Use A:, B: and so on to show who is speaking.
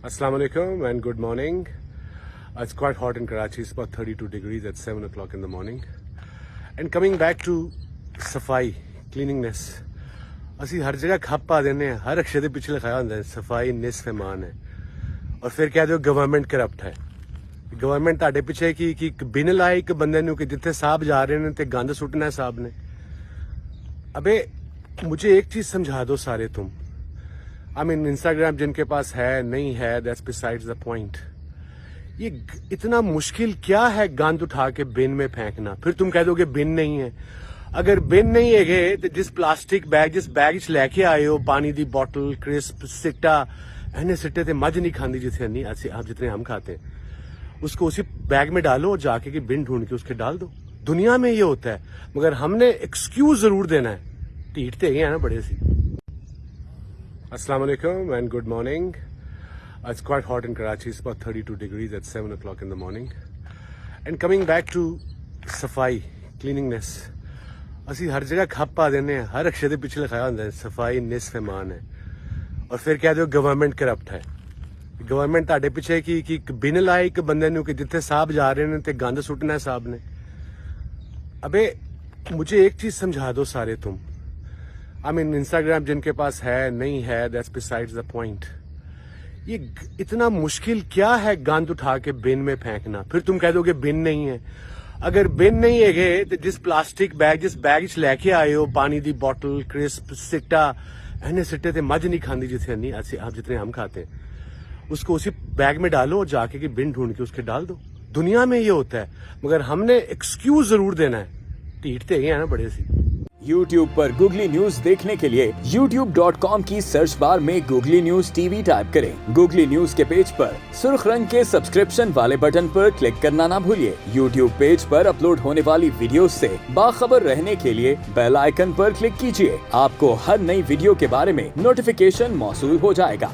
A: Assalamu alaikum and good morning. It's quite hot in Karachi. It's about 32 degrees at 7 o'clock in the morning. And coming back to safai, cleanliness. ਅਸੀਂ ਹਰ ਜਗ੍ਹਾ ਖੱਪ ਪਾ ਦਿੰਦੇ ਹਾਂ, ਹਰ ਅਕਸ਼ੇ ਦੇ ਪਿੱਛੇ ਲਿਖਾਇਆ ਹੁੰਦਾ ਹੈ ਸਫਾਈ ਨਿਸਫ ਈਮਾਨ ਹੈ ਔਰ ਫਿਰ ਕਹਿ ਦਿਓ ਗਵਰਨਮੈਂਟ ਕਰਪਟ ਹੈ। ਗਵਰਨਮੈਂਟ ਤੁਹਾਡੇ ਪਿੱਛੇ ਕੀ ਇੱਕ ਬਿਨ ਲਾਏ ਇੱਕ ਬੰਦੇ ਨੂੰ ਕਿ ਜਿੱਥੇ ਸਾਹਿਬ ਜਾ ਰਹੇ ਨੇ ਤੇ ਗੰਦ ਸੁੱਟਣਾ ਹੈ ਸਾਹਿਬ ਨੇ। अबे मुझे एक चीज समझा दो सारे तुम। आई मीन इंस्टाग्राम जिनके पास है नहीं है, दैट्स बिसाइड्स द पॉइंट। ये इतना मुश्किल क्या है गंद उठा के बिन में फेंकना? फिर तुम कह दोगे बिन नहीं है। अगर बिन नहीं है तो जिस प्लास्टिक बैग जिस बैग च लैके आए हो पानी दी बोतल क्रिस्प सिट्टा ऐने सिट्टे ते मज नहीं खाती जितने आप जितने हम खाते हैं, उसको उसी बैग में डालो और जाके कि बिन ढूंढ के उसके डाल दो। दुनिया में ये होता है, मगर हमने एक्सक्यूज जरूर देना है। टीटते ही है ना बड़े सी। अस्सलाम वालेकुम and good morning. It's quite hot in Karachi. It's about 32 degrees at 7 o'clock in the morning. And coming back to safai, cleanliness. ਅਸੀਂ ਹਰ ਜਗ੍ਹਾ ਖੱਪ ਪਾ ਦਿੰਦੇ ਹਾਂ, ਹਰ ਅਕਸ਼ੇ ਦੇ ਪਿੱਛੇ ਲਿਖਾਇਆ ਹੁੰਦਾ ਹੈ ਸਫਾਈ ਨਿਸਫ ਈਮਾਨ ਹੈ ਔਰ ਫਿਰ ਕਹਿ ਦਿਓ ਗਵਰਨਮੈਂਟ ਕਰਪਟ ਹੈ। ਗਵਰਨਮੈਂਟ ਤੁਹਾਡੇ ਪਿੱਛੇ ਕੀ ਇੱਕ ਬਿਨ ਲਾਏ ਇੱਕ ਬੰਦੇ ਨੂੰ ਕਿ ਜਿੱਥੇ ਸਾਹਿਬ ਜਾ ਰਹੇ ਨੇ ਤੇ ਗੰਦ ਸੁੱਟਣਾ ਹੈ ਸਾਹਿਬ ਨੇ। अबे मुझे एक चीज समझा दो सारे तुम। आई मीन इंस्टाग्राम जिनके पास है नहीं है, दैट्स बिसाइड्स द पॉइंट। ये इतना मुश्किल क्या है गंद उठा के बिन में फेंकना? फिर तुम कह दोगे बिन नहीं है। अगर बिन नहीं है तो जिस प्लास्टिक बैग जिस बैग च लैके आए हो पानी दी बोतल क्रिस्प सिट्टा ऐने सिट्टे ते मज नहीं खाती जितने आप जितने हम खाते हैं, उसको उसी बैग में डालो और जाके कि बिन ढूंढ के उसके डाल दो। दुनिया में ये होता है, मगर हमने एक्सक्यूज जरूर देना है। टीटते ही है ना बड़े सी।
B: YouTube पर गूगली न्यूज देखने के लिए youtube.com की सर्च बार में गूगली न्यूज टीवी टाइप करें। गूगली न्यूज के पेज पर सुर्ख रंग के सब्सक्रिप्शन वाले बटन पर क्लिक करना ना भूलिए। YouTube पेज पर अपलोड होने वाली वीडियो से बाखबर रहने के लिए बेल आइकन पर क्लिक कीजिए। आपको हर नई वीडियो के बारे में नोटिफिकेशन मौसूल हो जाएगा।